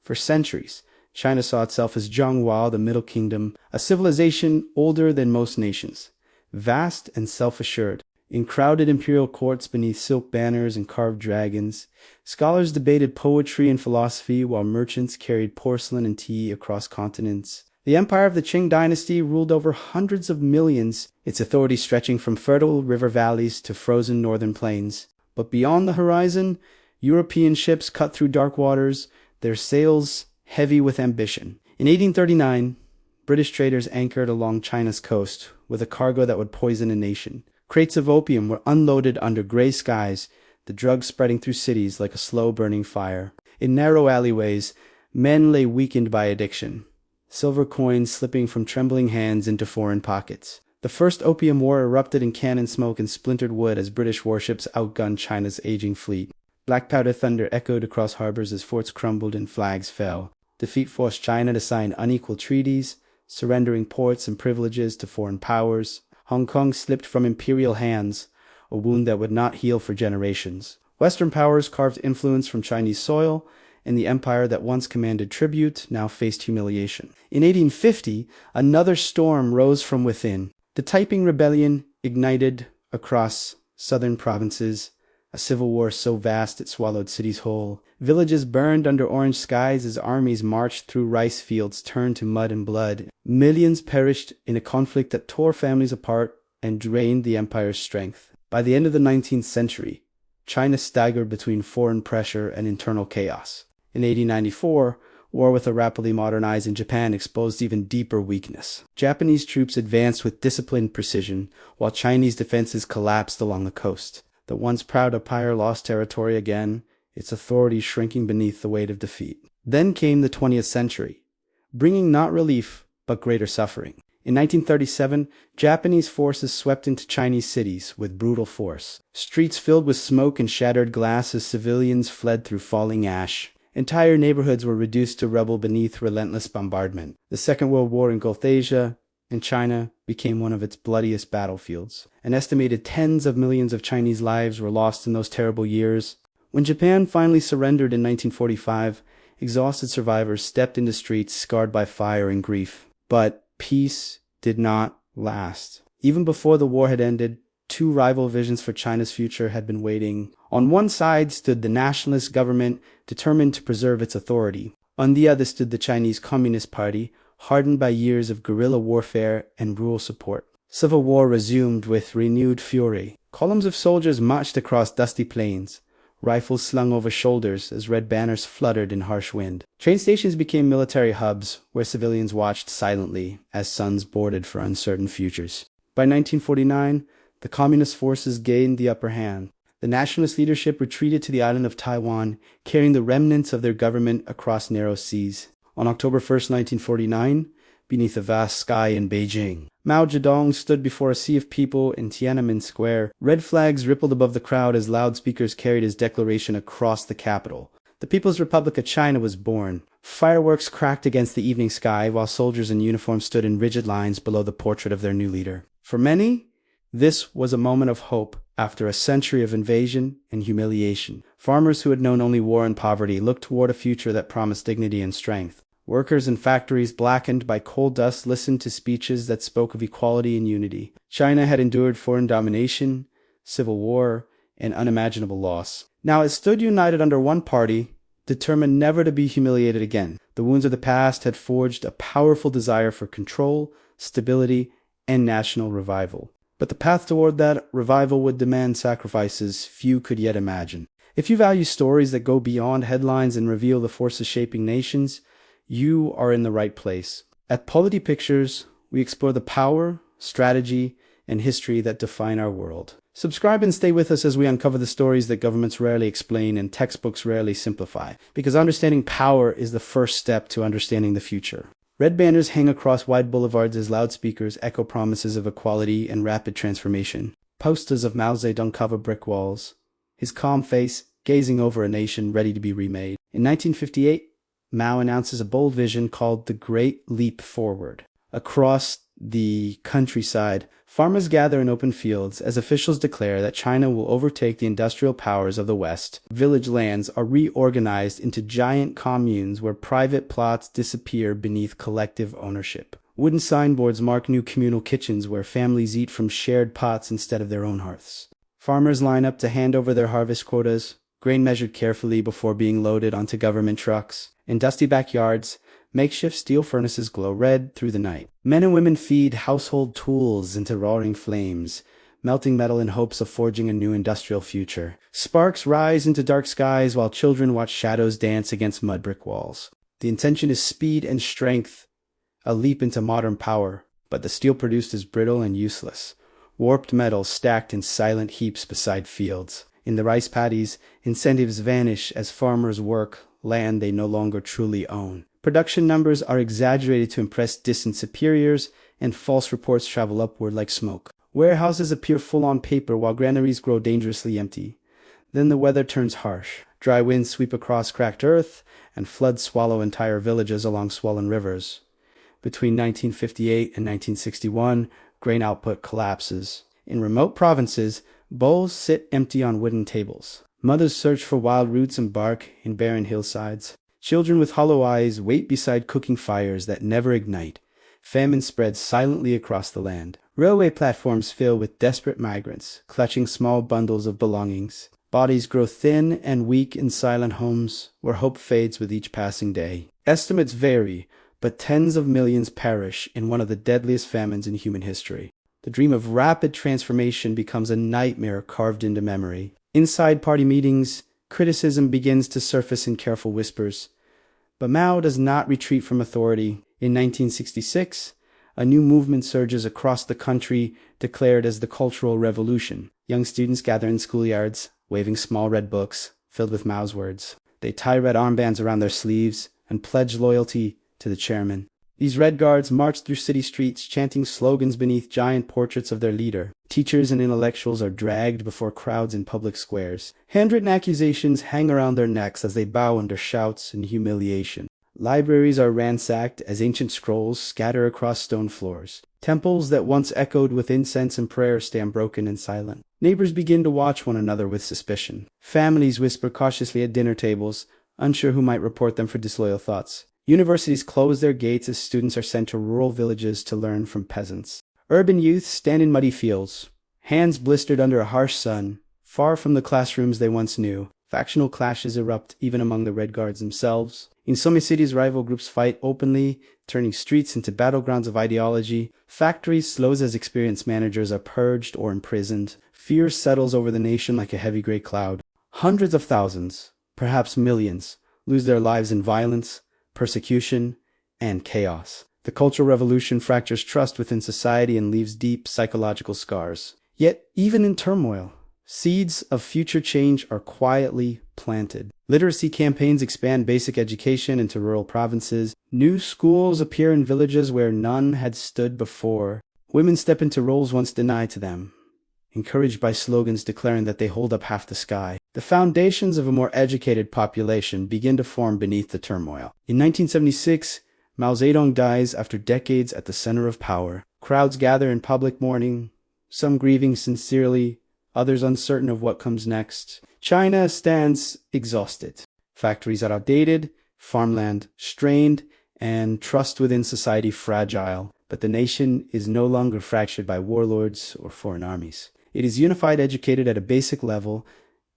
For centuries, China saw itself as Zhonghua, the Middle Kingdom, a civilization older than most nations, vast and self-assured. In crowded imperial courts beneath silk banners and carved dragons, scholars debated poetry and philosophy while merchants carried porcelain and tea across continents. The empire of the Qing dynasty ruled over hundreds of millions, its authority stretching from fertile river valleys to frozen northern plains. But beyond the horizon, European ships cut through dark waters, their sails heavy with ambition. In 1839, British traders anchored along China's coast with a cargo that would poison a nation. Crates of opium were unloaded under gray skies, the drugs spreading through cities like a slow-burning fire. In narrow alleyways, men lay weakened by addiction, silver coins slipping from trembling hands into foreign pockets. The First Opium War erupted in cannon smoke and splintered wood as British warships outgunned China's aging fleet. Black powder thunder echoed across harbors as forts crumbled and flags fell. Defeat forced China to sign unequal treaties, surrendering ports and privileges to foreign powers. Hong Kong slipped from imperial hands, a wound that would not heal for generations. Western powers carved influence from Chinese soil, and the empire that once commanded tribute now faced humiliation. In 1850, another storm rose from within. The Taiping Rebellion ignited across southern provinces, a civil war so vast it swallowed cities whole. Villages burned under orange skies as armies marched through rice fields turned to mud and blood. Millions perished in a conflict that tore families apart and drained the empire's strength. By the end of the 19th century, China staggered between foreign pressure and internal chaos. In 1894, war with a rapidly modernizing Japan exposed even deeper weakness. Japanese troops advanced with disciplined precision, while Chinese defenses collapsed along the coast. The once proud empire lost territory again, its authority shrinking beneath the weight of defeat. Then came the 20th century, bringing not relief, but greater suffering. In 1937, Japanese forces swept into Chinese cities with brutal force. Streets filled with smoke and shattered glass as civilians fled through falling ash. Entire neighborhoods were reduced to rubble beneath relentless bombardment. The Second World War engulfed Asia, and China became one of its bloodiest battlefields. An estimated tens of millions of Chinese lives were lost in those terrible years. When Japan finally surrendered in 1945, exhausted survivors stepped into streets scarred by fire and grief. But peace did not last. Even before the war had ended, two rival visions for China's future had been waiting. On one side stood the nationalist government, determined to preserve its authority. On the other stood the Chinese Communist Party, hardened by years of guerrilla warfare and rural support. Civil war resumed with renewed fury. Columns of soldiers marched across dusty plains, rifles slung over shoulders as red banners fluttered in harsh wind. Train stations became military hubs where civilians watched silently as sons boarded for uncertain futures. By 1949, the communist forces gained the upper hand. The nationalist leadership retreated to the island of Taiwan, carrying the remnants of their government across narrow seas. On October 1st, 1949, beneath a vast sky in Beijing, Mao Zedong stood before a sea of people in Tiananmen Square. Red flags rippled above the crowd as loudspeakers carried his declaration across the capital. The People's Republic of China was born. Fireworks cracked against the evening sky while soldiers in uniform stood in rigid lines below the portrait of their new leader. For many, this was a moment of hope after a century of invasion and humiliation. Farmers who had known only war and poverty looked toward a future that promised dignity and strength. Workers in factories blackened by coal dust listened to speeches that spoke of equality and unity. China had endured foreign domination, civil war, and unimaginable loss. Now it stood united under one party, determined never to be humiliated again. The wounds of the past had forged a powerful desire for control, stability, and national revival. But the path toward that revival would demand sacrifices few could yet imagine. If you value stories that go beyond headlines and reveal the forces shaping nations, you are in the right place. At Polity Pictures, we explore the power, strategy, and history that define our world. Subscribe and stay with us as we uncover the stories that governments rarely explain and textbooks rarely simplify, because understanding power is the first step to understanding the future. Red banners hang across wide boulevards as loudspeakers echo promises of equality and rapid transformation. Posters of Mao Zedong cover brick walls, his calm face gazing over a nation ready to be remade. In 1958, Mao announces a bold vision called the Great Leap Forward. Across the countryside, farmers gather in open fields as officials declare that China will overtake the industrial powers of the West. Village lands are reorganized into giant communes where private plots disappear beneath collective ownership. Wooden signboards mark new communal kitchens where families eat from shared pots instead of their own hearths. Farmers line up to hand over their harvest quotas, grain measured carefully before being loaded onto government trucks. In dusty backyards, makeshift steel furnaces glow red through the night. Men and women feed household tools into roaring flames, melting metal in hopes of forging a new industrial future. Sparks rise into dark skies while children watch shadows dance against mud brick walls. The intention is speed and strength, a leap into modern power, but the steel produced is brittle and useless. Warped metal stacked in silent heaps beside fields. In the rice paddies, incentives vanish as farmers work land they no longer truly own. Production numbers are exaggerated to impress distant superiors, and false reports travel upward like smoke. Warehouses appear full on paper while granaries grow dangerously empty. Then the weather turns harsh. Dry winds sweep across cracked earth, and floods swallow entire villages along swollen rivers. Between 1958 and 1961, grain output collapses. In remote provinces, bowls sit empty on wooden tables. Mothers search for wild roots and bark in barren hillsides. Children with hollow eyes wait beside cooking fires that never ignite. Famine spreads silently across the land. Railway platforms fill with desperate migrants, clutching small bundles of belongings. Bodies grow thin and weak in silent homes, where hope fades with each passing day. Estimates vary, but tens of millions perish in one of the deadliest famines in human history. The dream of rapid transformation becomes a nightmare carved into memory. Inside party meetings, criticism begins to surface in careful whispers. But Mao does not retreat from authority. In 1966, a new movement surges across the country, declared as the Cultural Revolution. Young students gather in schoolyards, waving small red books filled with Mao's words. They tie red armbands around their sleeves and pledge loyalty to the chairman. These Red Guards march through city streets, chanting slogans beneath giant portraits of their leader. Teachers and intellectuals are dragged before crowds in public squares. Handwritten accusations hang around their necks as they bow under shouts and humiliation. Libraries are ransacked as ancient scrolls scatter across stone floors. Temples that once echoed with incense and prayer stand broken and silent. Neighbors begin to watch one another with suspicion. Families whisper cautiously at dinner tables, unsure who might report them for disloyal thoughts. Universities close their gates as students are sent to rural villages to learn from peasants. Urban youth stand in muddy fields, hands blistered under a harsh sun, far from the classrooms they once knew. Factional clashes erupt even among the Red Guards themselves. In some cities, rival groups fight openly, turning streets into battlegrounds of ideology. Factories close as experienced managers are purged or imprisoned. Fear settles over the nation like a heavy gray cloud. Hundreds of thousands, perhaps millions, lose their lives in violence, persecution, and chaos. The Cultural Revolution fractures trust within society and leaves deep psychological scars. Yet, even in turmoil, seeds of future change are quietly planted. Literacy campaigns expand basic education into rural provinces. New schools appear in villages where none had stood before. Women step into roles once denied to them, encouraged by slogans declaring that they hold up half the sky. The foundations of a more educated population begin to form beneath the turmoil. In 1976, Mao Zedong dies after decades at the center of power. Crowds gather in public mourning, some grieving sincerely, others uncertain of what comes next. China stands exhausted. Factories are outdated, farmland strained, and trust within society fragile. But the nation is no longer fractured by warlords or foreign armies. It is unified, educated at a basic level,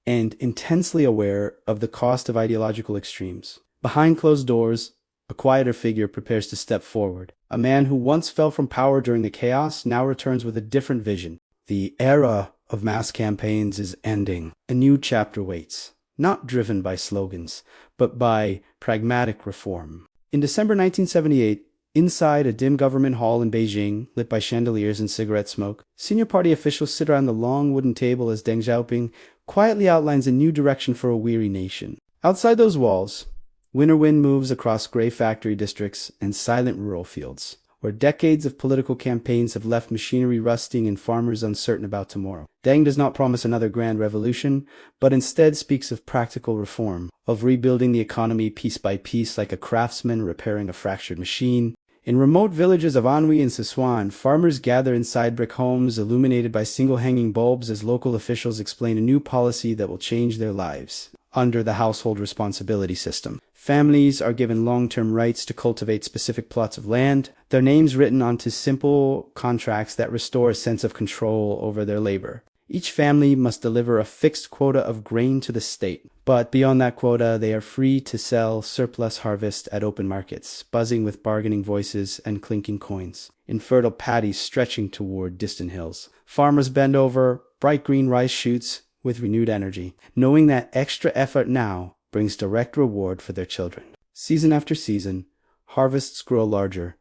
and intensely aware of the cost of ideological extremes. Behind closed doors, a quieter figure prepares to step forward. A man who once fell from power during the chaos now returns with a different vision. The era of mass campaigns is ending. A new chapter waits, not driven by slogans, but by pragmatic reform. In December 1978, inside a dim government hall in Beijing, lit by chandeliers and cigarette smoke, senior party officials sit around the long wooden table as Deng Xiaoping quietly outlines a new direction for a weary nation. Outside those walls, winter wind moves across gray factory districts and silent rural fields, where decades of political campaigns have left machinery rusting and farmers uncertain about tomorrow. Deng does not promise another grand revolution, but instead speaks of practical reform, of rebuilding the economy piece by piece like a craftsman repairing a fractured machine. In remote villages of Anhui and Sichuan, farmers gather inside brick homes illuminated by single hanging bulbs as local officials explain a new policy that will change their lives. Under the household responsibility system, families are given long-term rights to cultivate specific plots of land, their names written onto simple contracts that restore a sense of control over their labor. Each family must deliver a fixed quota of grain to the state, but beyond that quota, they are free to sell surplus harvest at open markets, buzzing with bargaining voices and clinking coins. In fertile paddies stretching toward distant hills, farmers bend over bright green rice shoots with renewed energy, knowing that extra effort now brings direct reward for their children. Season after season, harvests grow larger,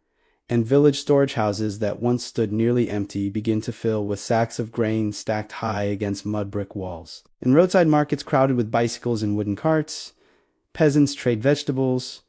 and village storage houses that once stood nearly empty begin to fill with sacks of grain stacked high against mud brick walls. In roadside markets crowded with bicycles and wooden carts, peasants trade vegetables,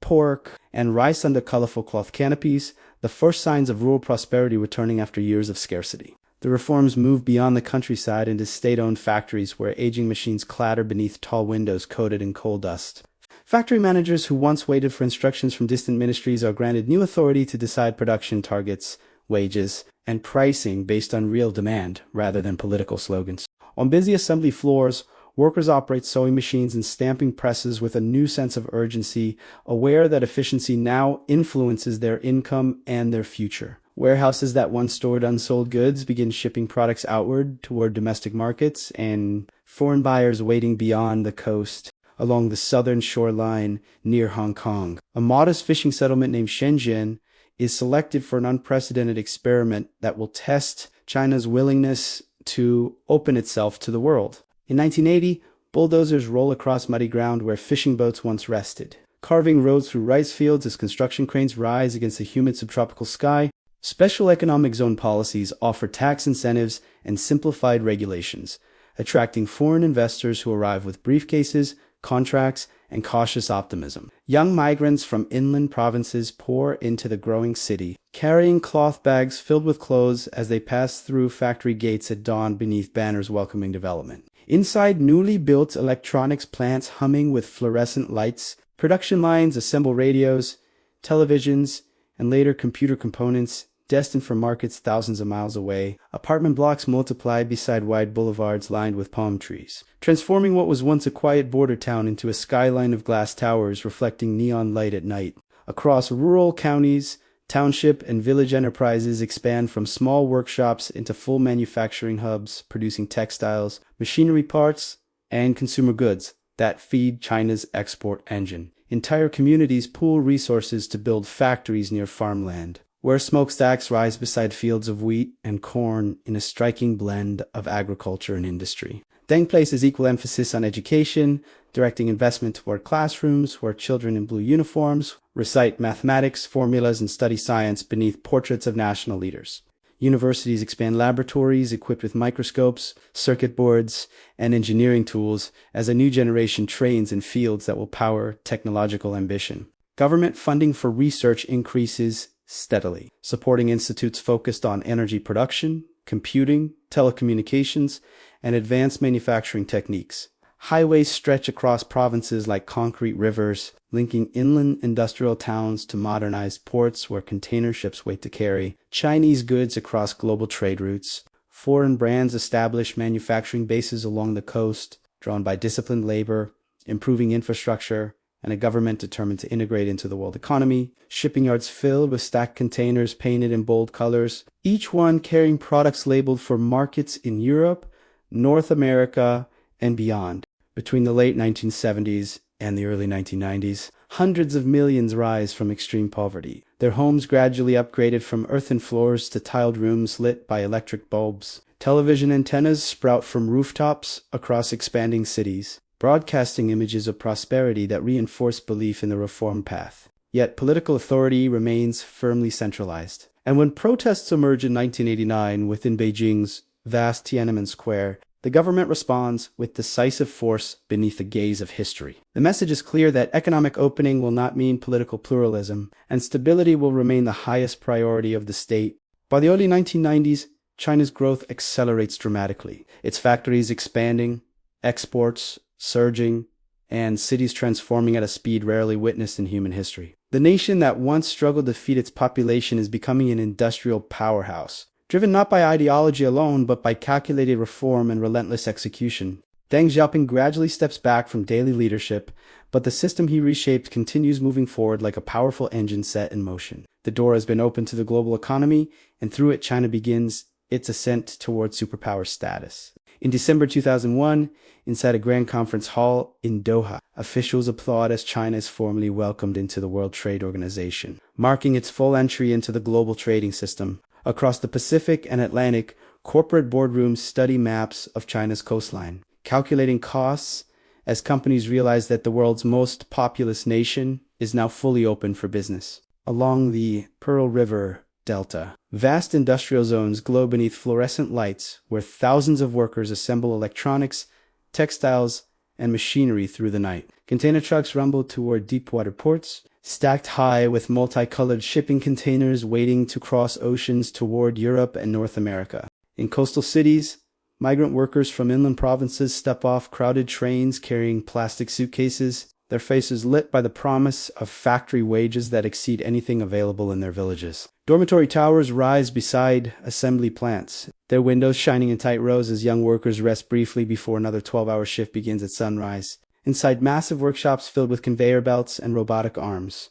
pork, and rice under colorful cloth canopies, the first signs of rural prosperity returning after years of scarcity. The reforms move beyond the countryside into state-owned factories where aging machines clatter beneath tall windows coated in coal dust. Factory managers who once waited for instructions from distant ministries are granted new authority to decide production targets, wages, and pricing based on real demand rather than political slogans. On busy assembly floors, workers operate sewing machines and stamping presses with a new sense of urgency, aware that efficiency now influences their income and their future. Warehouses that once stored unsold goods begin shipping products outward toward domestic markets, and foreign buyers waiting beyond the coast along the southern shoreline near Hong Kong. A modest fishing settlement named Shenzhen is selected for an unprecedented experiment that will test China's willingness to open itself to the world. In 1980, bulldozers roll across muddy ground where fishing boats once rested, carving roads through rice fields as construction cranes rise against the humid subtropical sky. Special economic zone policies offer tax incentives and simplified regulations, attracting foreign investors who arrive with briefcases, contracts, and cautious optimism. Young migrants from inland provinces pour into the growing city, carrying cloth bags filled with clothes as they pass through factory gates at dawn beneath banners welcoming development. Inside newly built electronics plants humming with fluorescent lights, production lines assemble radios, televisions, and later computer components destined for markets thousands of miles away. Apartment blocks multiply beside wide boulevards lined with palm trees, transforming what was once a quiet border town into a skyline of glass towers reflecting neon light at night. Across rural counties, township and village enterprises expand from small workshops into full manufacturing hubs, producing textiles, machinery parts, and consumer goods that feed China's export engine. Entire communities pool resources to build factories near farmland, where smokestacks rise beside fields of wheat and corn in a striking blend of agriculture and industry. Deng places equal emphasis on education, directing investment toward classrooms where children in blue uniforms recite mathematics, formulas, and study science beneath portraits of national leaders. Universities expand laboratories equipped with microscopes, circuit boards, and engineering tools as a new generation trains in fields that will power technological ambition. Government funding for research increases steadily, supporting institutes focused on energy production, computing, telecommunications, and advanced manufacturing techniques. Highways stretch across provinces like concrete rivers, linking inland industrial towns to modernized ports where container ships wait to carry Chinese goods across global trade routes. Foreign brands establish manufacturing bases along the coast, drawn by disciplined labor, improving infrastructure, and a government determined to integrate into the world economy. Shipping yards filled with stacked containers painted in bold colors, each one carrying products labeled for markets in Europe, North America, and beyond. Between the late 1970s and the early 1990s, hundreds of millions rise from extreme poverty, their homes gradually upgraded from earthen floors to tiled rooms lit by electric bulbs. Television antennas sprout from rooftops across expanding cities, broadcasting images of prosperity that reinforce belief in the reform path. Yet political authority remains firmly centralized. And when protests emerge in 1989 within Beijing's vast Tiananmen Square, the government responds with decisive force beneath the gaze of history. The message is clear that economic opening will not mean political pluralism, and stability will remain the highest priority of the state. By the early 1990s, China's growth accelerates dramatically, its factories expanding, exports surging, and cities transforming at a speed rarely witnessed in human history. The nation that once struggled to feed its population is becoming an industrial powerhouse, driven not by ideology alone, but by calculated reform and relentless execution. Deng Xiaoping gradually steps back from daily leadership, but the system he reshaped continues moving forward like a powerful engine set in motion. The door has been opened to the global economy, and through it China begins its ascent toward superpower status. In December 2001, inside a grand conference hall in Doha, officials applaud as China is formally welcomed into the World Trade Organization, marking its full entry into the global trading system. Across the Pacific and Atlantic, corporate boardrooms study maps of China's coastline, calculating costs as companies realize that the world's most populous nation is now fully open for business. Along the Pearl River Delta, vast industrial zones glow beneath fluorescent lights where thousands of workers assemble electronics, textiles, and machinery through the night. Container trucks rumble toward deep-water ports, stacked high with multicolored shipping containers waiting to cross oceans toward Europe and North America. In coastal cities, migrant workers from inland provinces step off crowded trains carrying plastic suitcases, their faces lit by the promise of factory wages that exceed anything available in their villages. Dormitory towers rise beside assembly plants, their windows shining in tight rows as young workers rest briefly before another 12-hour shift begins at sunrise. Inside massive workshops filled with conveyor belts and robotic arms,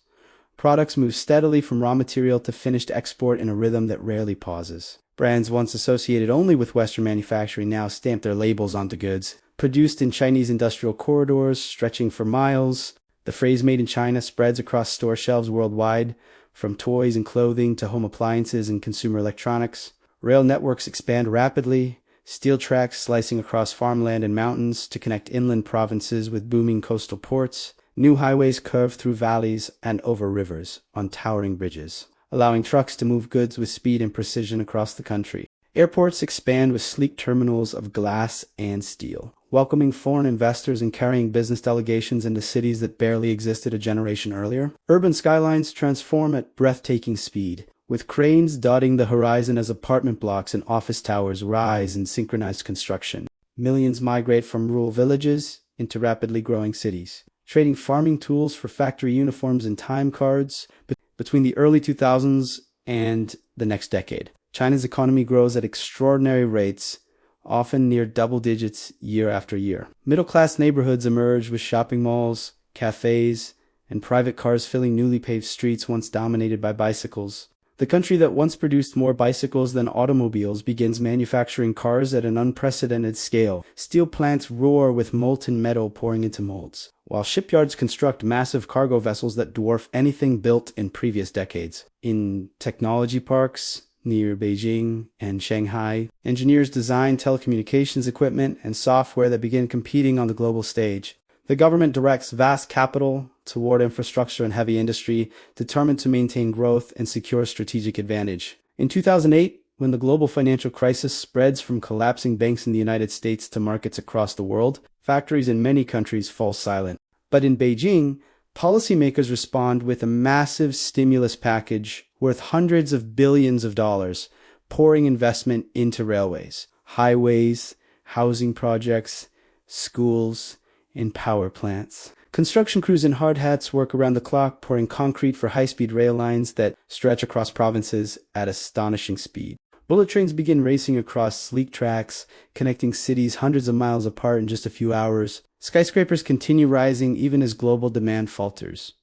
products move steadily from raw material to finished export in a rhythm that rarely pauses. Brands once associated only with Western manufacturing now stamp their labels onto goods. Produced in Chinese industrial corridors stretching for miles, the phrase "made in China" spreads across store shelves worldwide, from toys and clothing to home appliances and consumer electronics. Rail networks expand rapidly, steel tracks slicing across farmland and mountains to connect inland provinces with booming coastal ports. New highways curve through valleys and over rivers on towering bridges, allowing trucks to move goods with speed and precision across the country. Airports expand with sleek terminals of glass and steel, welcoming foreign investors and carrying business delegations into cities that barely existed a generation earlier. Urban skylines transform at breathtaking speed, with cranes dotting the horizon as apartment blocks and office towers rise in synchronized construction. Millions migrate from rural villages into rapidly growing cities, trading farming tools for factory uniforms and time cards. Between the early 2000s and the next decade, China's economy grows at extraordinary rates, often near double digits year after year. Middle-class neighborhoods emerge with shopping malls, cafes, and private cars filling newly paved streets once dominated by bicycles. The country that once produced more bicycles than automobiles begins manufacturing cars at an unprecedented scale. Steel plants roar with molten metal pouring into molds, while shipyards construct massive cargo vessels that dwarf anything built in previous decades. In technology parks near Beijing and Shanghai, engineers design telecommunications equipment and software that begin competing on the global stage. The government directs vast capital toward infrastructure and heavy industry, determined to maintain growth and secure strategic advantage. In 2008, when the global financial crisis spreads from collapsing banks in the United States to markets across the world, factories in many countries fall silent. But in Beijing, policymakers respond with a massive stimulus package worth hundreds of billions of dollars, pouring investment into railways, highways, housing projects, schools, and power plants. Construction crews in hard hats work around the clock, pouring concrete for high-speed rail lines that stretch across provinces at astonishing speed. Bullet trains begin racing across sleek tracks, connecting cities hundreds of miles apart in just a few hours. Skyscrapers continue rising even as global demand falters,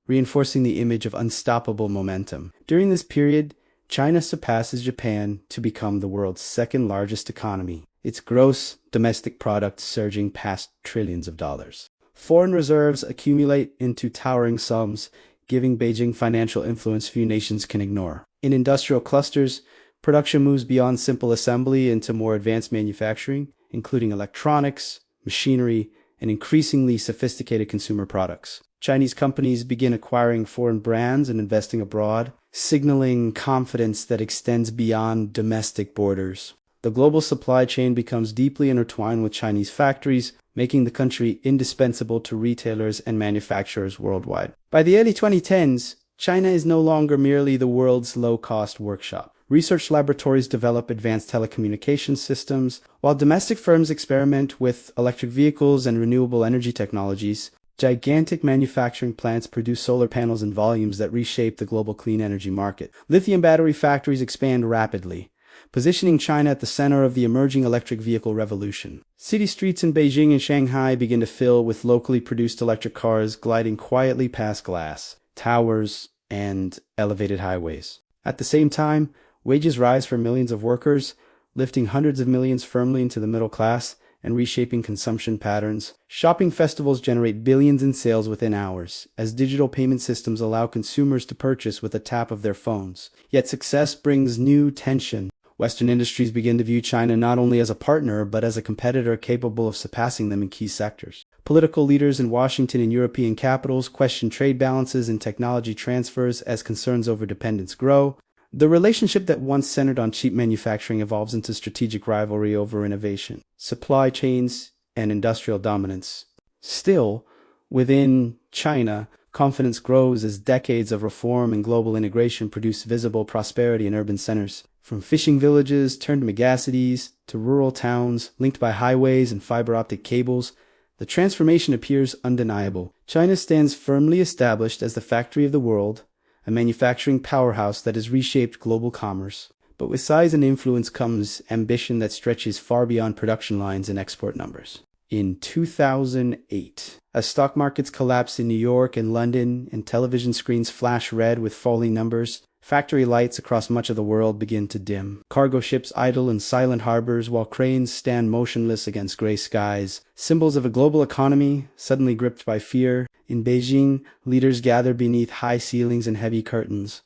reinforcing the image of unstoppable momentum. During this period, China surpasses Japan to become the world's second largest economy, its gross domestic product surging past trillions of dollars. Foreign reserves accumulate into towering sums, giving Beijing financial influence few nations can ignore. In industrial clusters, production moves beyond simple assembly into more advanced manufacturing, including electronics, machinery, and increasingly sophisticated consumer products. Chinese companies begin acquiring foreign brands and investing abroad, signaling confidence that extends beyond domestic borders. The global supply chain becomes deeply intertwined with Chinese factories, making the country indispensable to retailers and manufacturers worldwide. By the early 2010s, China is no longer merely the world's low-cost workshop. Research laboratories develop advanced telecommunication systems, while domestic firms experiment with electric vehicles and renewable energy technologies. Gigantic manufacturing plants produce solar panels in volumes that reshape the global clean energy market. Lithium battery factories expand rapidly, positioning China at the center of the emerging electric vehicle revolution. City streets in Beijing and Shanghai begin to fill with locally produced electric cars gliding quietly past glass, towers, and elevated highways. At the same time, wages rise for millions of workers, lifting hundreds of millions firmly into the middle class and reshaping consumption patterns. Shopping festivals generate billions in sales within hours, as digital payment systems allow consumers to purchase with a tap of their phones. Yet success brings new tension. Western industries begin to view China not only as a partner, but as a competitor capable of surpassing them in key sectors. Political leaders in Washington and European capitals question trade balances and technology transfers as concerns over dependence grow. The relationship that once centered on cheap manufacturing evolves into strategic rivalry over innovation, supply chains, and industrial dominance. Still, within China, confidence grows as decades of reform and global integration produce visible prosperity in urban centers. From fishing villages turned megacities to rural towns linked by highways and fiber optic cables, the transformation appears undeniable. China stands firmly established as the factory of the world, a manufacturing powerhouse that has reshaped global commerce. But with size and influence comes ambition that stretches far beyond production lines and export numbers. In 2008, as stock markets collapse in New York and London and television screens flash red with falling numbers, factory lights across much of the world begin to dim. Cargo ships idle in silent harbors while cranes stand motionless against gray skies, symbols of a global economy suddenly gripped by fear. In Beijing, leaders gather beneath high ceilings and heavy curtains,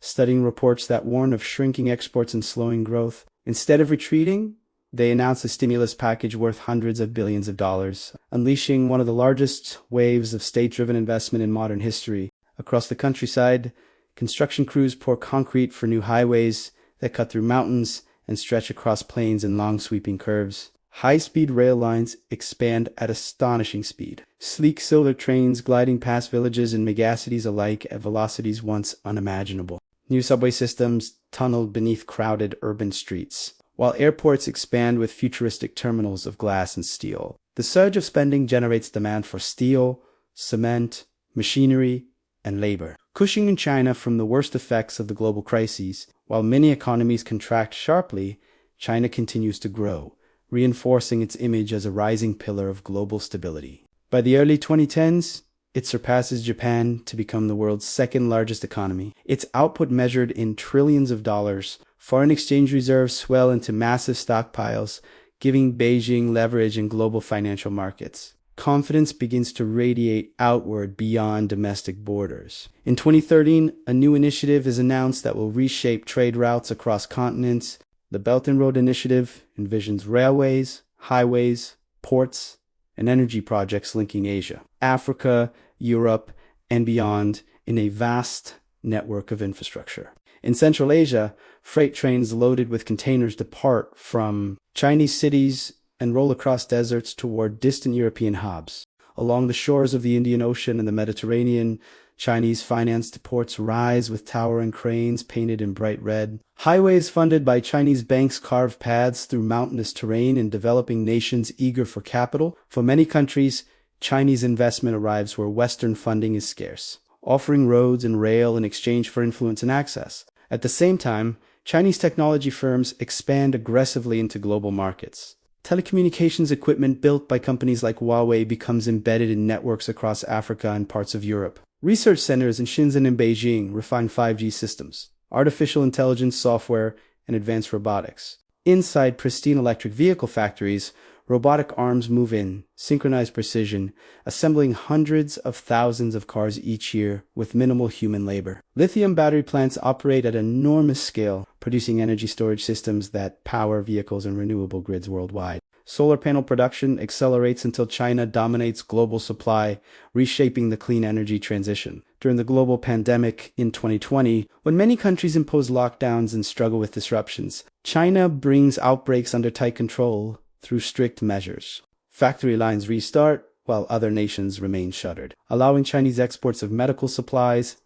studying reports that warn of shrinking exports and slowing growth. Instead of retreating, they announce a stimulus package worth hundreds of billions of dollars, unleashing one of the largest waves of state-driven investment in modern history. Across the countryside, construction crews pour concrete for new highways that cut through mountains and stretch across plains in long sweeping curves. High-speed rail lines expand at astonishing speed. Sleek silver trains gliding past villages and megacities alike at velocities once unimaginable. New subway systems tunneled beneath crowded urban streets, while airports expand with futuristic terminals of glass and steel. The surge of spending generates demand for steel, cement, machinery, and labor, cushioning China from the worst effects of the global crises. While many economies contract sharply, China continues to grow, reinforcing its image as a rising pillar of global stability. By the early 2010s, it surpasses Japan to become the world's second largest economy. Its output measured in trillions of dollars, foreign exchange reserves swell into massive stockpiles, giving Beijing leverage in global financial markets. Confidence begins to radiate outward beyond domestic borders. In 2013, a new initiative is announced that will reshape trade routes across continents. The Belt and Road Initiative envisions railways, highways, ports, and energy projects linking Asia, Africa, Europe, and beyond in a vast network of infrastructure. In Central Asia, freight trains loaded with containers depart from Chinese cities and roll across deserts toward distant European hubs. Along the shores of the Indian Ocean and the Mediterranean, Chinese-financed ports rise with towering cranes painted in bright red. Highways funded by Chinese banks carve paths through mountainous terrain in developing nations eager for capital. For many countries, Chinese investment arrives where Western funding is scarce, offering roads and rail in exchange for influence and access. At the same time, Chinese technology firms expand aggressively into global markets. Telecommunications equipment built by companies like Huawei becomes embedded in networks across Africa and parts of Europe. Research centers in Shenzhen and Beijing refine 5G systems, artificial intelligence software, and advanced robotics. Inside pristine electric vehicle factories, robotic arms move in, synchronized precision, assembling hundreds of thousands of cars each year with minimal human labor. Lithium battery plants operate at enormous scale, producing energy storage systems that power vehicles and renewable grids worldwide. Solar panel production accelerates until China dominates global supply, reshaping the clean energy transition. During the global pandemic in 2020, when many countries impose lockdowns and struggle with disruptions, China brings outbreaks under tight control through strict measures. Factory lines restart, while other nations remain shuttered, allowing Chinese exports of medical supplies,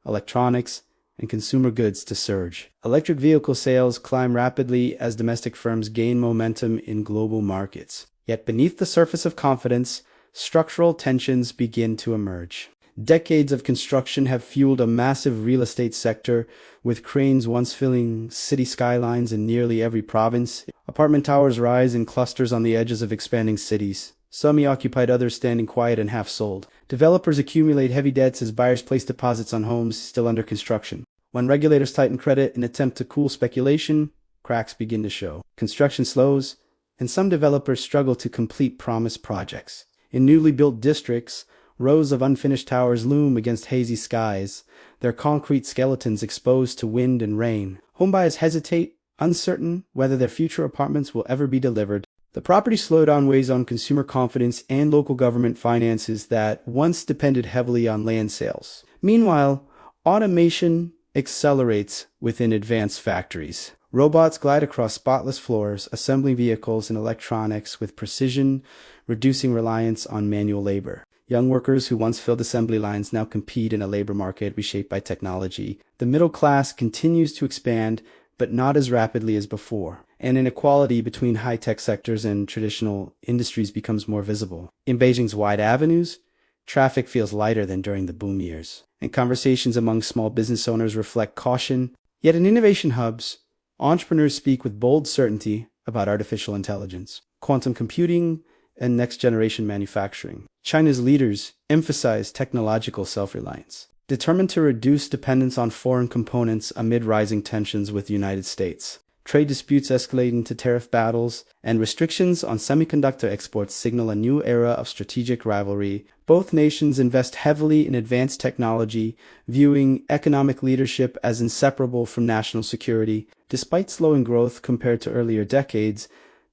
electronics, and consumer goods to surge. Electric vehicle sales climb rapidly as domestic firms gain momentum in global markets. Yet beneath the surface of confidence, structural tensions begin to emerge. Decades of construction have fueled a massive real estate sector, with cranes once filling city skylines in nearly every province. Apartment towers rise in clusters on the edges of expanding cities, some occupied, others standing quiet and half sold. Developers accumulate heavy debts as buyers place deposits on homes still under construction. When regulators tighten credit in an attempt to cool speculation, cracks begin to show. Construction slows, and some developers struggle to complete promised projects. In newly built districts, rows of unfinished towers loom against hazy skies, their concrete skeletons exposed to wind and rain. Homebuyers hesitate, uncertain whether their future apartments will ever be delivered. The property slowdown weighs on consumer confidence and local government finances that once depended heavily on land sales. Meanwhile, automation accelerates within advanced factories. Robots glide across spotless floors, assembling vehicles and electronics with precision, reducing reliance on manual labor. Young workers who once filled assembly lines now compete in a labor market reshaped by technology. The middle class continues to expand, but not as rapidly as before, and inequality between high-tech sectors and traditional industries becomes more visible. In Beijing's wide avenues, traffic feels lighter than during the boom years, and conversations among small business owners reflect caution. Yet in innovation hubs, entrepreneurs speak with bold certainty about artificial intelligence, quantum computing, and next-generation manufacturing. China's leaders emphasize technological self-reliance, determined to reduce dependence on foreign components amid rising tensions with the United States. Trade disputes escalate into tariff battles, and restrictions on semiconductor exports signal a new era of strategic rivalry. Both nations invest heavily in advanced technology, viewing economic leadership as inseparable from national security. Despite slowing growth compared to earlier decades,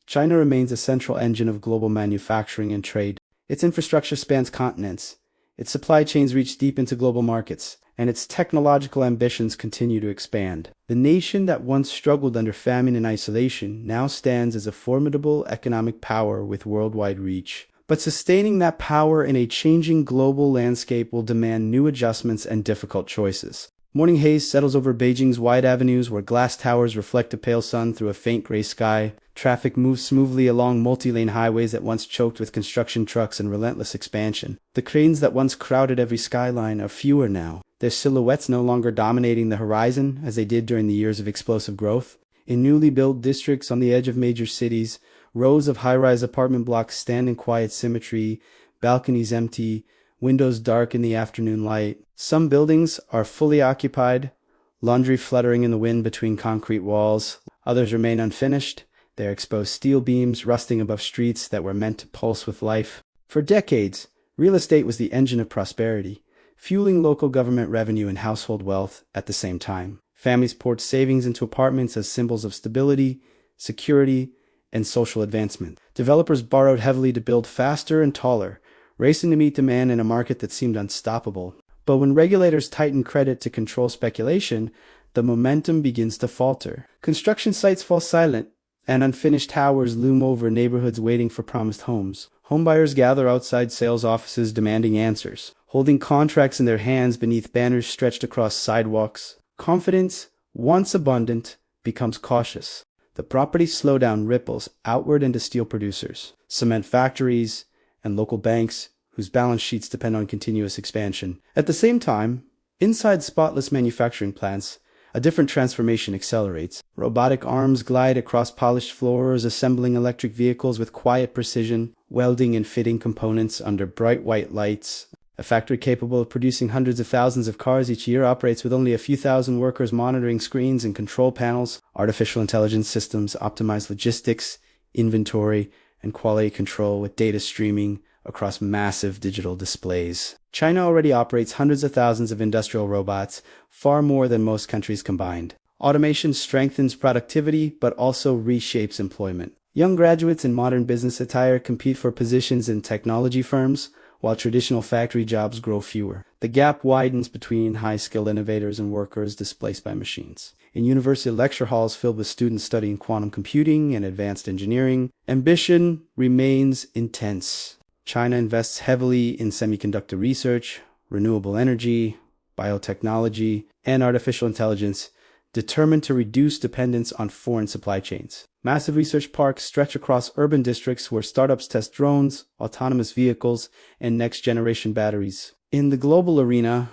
China remains a central engine of global manufacturing and trade. Its infrastructure spans continents, its supply chains reach deep into global markets, and its technological ambitions continue to expand. The nation that once struggled under famine and isolation now stands as a formidable economic power with worldwide reach. But sustaining that power in a changing global landscape will demand new adjustments and difficult choices. Morning haze settles over Beijing's wide avenues where glass towers reflect a pale sun through a faint gray sky. Traffic moves smoothly along multi-lane highways that once choked with construction trucks and relentless expansion. The cranes that once crowded every skyline are fewer now, their silhouettes no longer dominating the horizon as they did during the years of explosive growth. In newly built districts on the edge of major cities, rows of high-rise apartment blocks stand in quiet symmetry, balconies empty, windows dark in the afternoon light. Some buildings are fully occupied, laundry fluttering in the wind between concrete walls. Others remain unfinished, their exposed steel beams rusting above streets that were meant to pulse with life. For decades, real estate was the engine of prosperity, fueling local government revenue and household wealth at the same time. Families poured savings into apartments as symbols of stability, security, and social advancement. Developers borrowed heavily to build faster and taller, racing to meet demand in a market that seemed unstoppable. But when regulators tighten credit to control speculation, the momentum begins to falter. Construction sites fall silent, and unfinished towers loom over neighborhoods waiting for promised homes. Homebuyers gather outside sales offices demanding answers, holding contracts in their hands beneath banners stretched across sidewalks. Confidence, once abundant, becomes cautious. The property slowdown ripples outward into steel producers, cement factories, and local banks whose balance sheets depend on continuous expansion. At the same time, inside spotless manufacturing plants, a different transformation accelerates. Robotic arms glide across polished floors, assembling electric vehicles with quiet precision, welding and fitting components under bright white lights. A factory capable of producing hundreds of thousands of cars each year operates with only a few thousand workers monitoring screens and control panels. Artificial intelligence systems optimize logistics, inventory, and quality control with data streaming across massive digital displays. China already operates hundreds of thousands of industrial robots, far more than most countries combined. Automation strengthens productivity, but also reshapes employment. Young graduates in modern business attire compete for positions in technology firms, while traditional factory jobs grow fewer. The gap widens between high-skilled innovators and workers displaced by machines. In university lecture halls filled with students studying quantum computing and advanced engineering, ambition remains intense. China invests heavily in semiconductor research, renewable energy, biotechnology, and artificial intelligence, determined to reduce dependence on foreign supply chains. Massive research parks stretch across urban districts where startups test drones, autonomous vehicles, and next-generation batteries. In the global arena,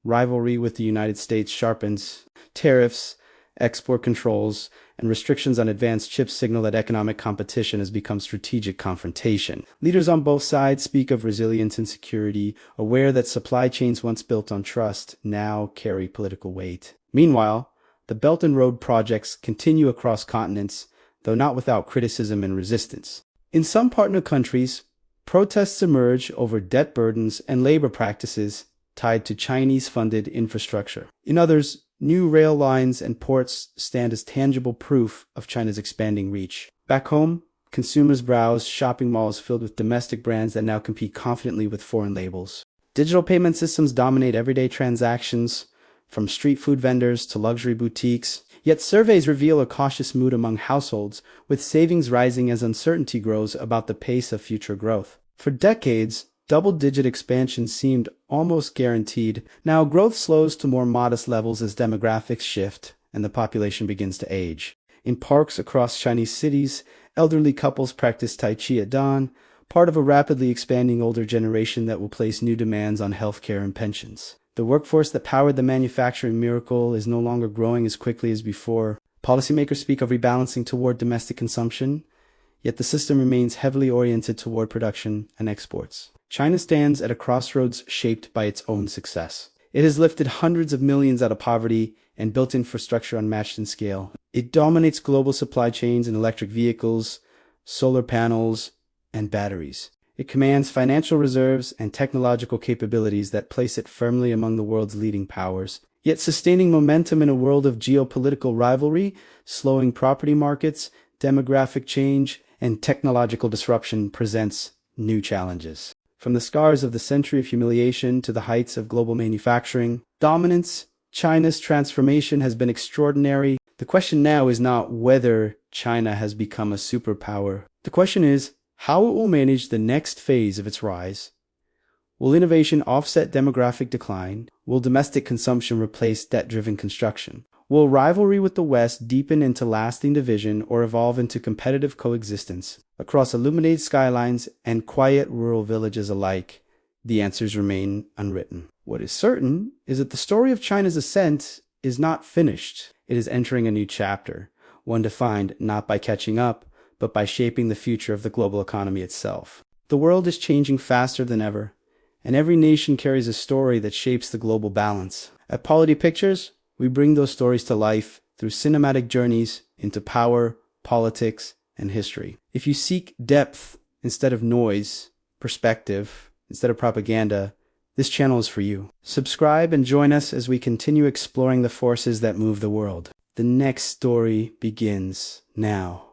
rivalry with the United States sharpens. Tariffs, export controls, and restrictions on advanced chips signal that economic competition has become strategic confrontation. Leaders on both sides speak of resilience and security, aware that supply chains once built on trust now carry political weight. Meanwhile, the Belt and Road projects continue across continents, though not without criticism and resistance. In some partner countries, protests emerge over debt burdens and labor practices tied to Chinese-funded infrastructure. In others, new rail lines and ports stand as tangible proof of China's expanding reach. Back home, consumers browse shopping malls filled with domestic brands that now compete confidently with foreign labels. Digital payment systems dominate everyday transactions, from street food vendors to luxury boutiques. Yet surveys reveal a cautious mood among households, with savings rising as uncertainty grows about the pace of future growth. For decades, double-digit expansion seemed almost guaranteed. Now growth slows to more modest levels as demographics shift and the population begins to age. In parks across Chinese cities, elderly couples practice Tai Chi at dawn, part of a rapidly expanding older generation that will place new demands on healthcare and pensions. The workforce that powered the manufacturing miracle is no longer growing as quickly as before. Policymakers speak of rebalancing toward domestic consumption, yet the system remains heavily oriented toward production and exports. China stands at a crossroads shaped by its own success. It has lifted hundreds of millions out of poverty and built infrastructure unmatched in scale. It dominates global supply chains in electric vehicles, solar panels, and batteries. It commands financial reserves and technological capabilities that place it firmly among the world's leading powers. Yet sustaining momentum in a world of geopolitical rivalry, slowing property markets, demographic change, and technological disruption presents new challenges. From the scars of the Century of Humiliation to the heights of global manufacturing dominance, China's transformation has been extraordinary. The question now is not whether China has become a superpower. The question is how it will manage the next phase of its rise. Will innovation offset demographic decline? Will domestic consumption replace debt-driven construction? Will rivalry with the West deepen into lasting division or evolve into competitive coexistence? Across illuminated skylines and quiet rural villages alike, the answers remain unwritten. What is certain is that the story of China's ascent is not finished. It is entering a new chapter, one defined not by catching up, but by shaping the future of the global economy itself. The world is changing faster than ever, and every nation carries a story that shapes the global balance. At Polity Pictures, we bring those stories to life through cinematic journeys into power, politics, and history. If you seek depth instead of noise, perspective instead of propaganda, this channel is for you. Subscribe and join us as we continue exploring the forces that move the world. The next story begins now.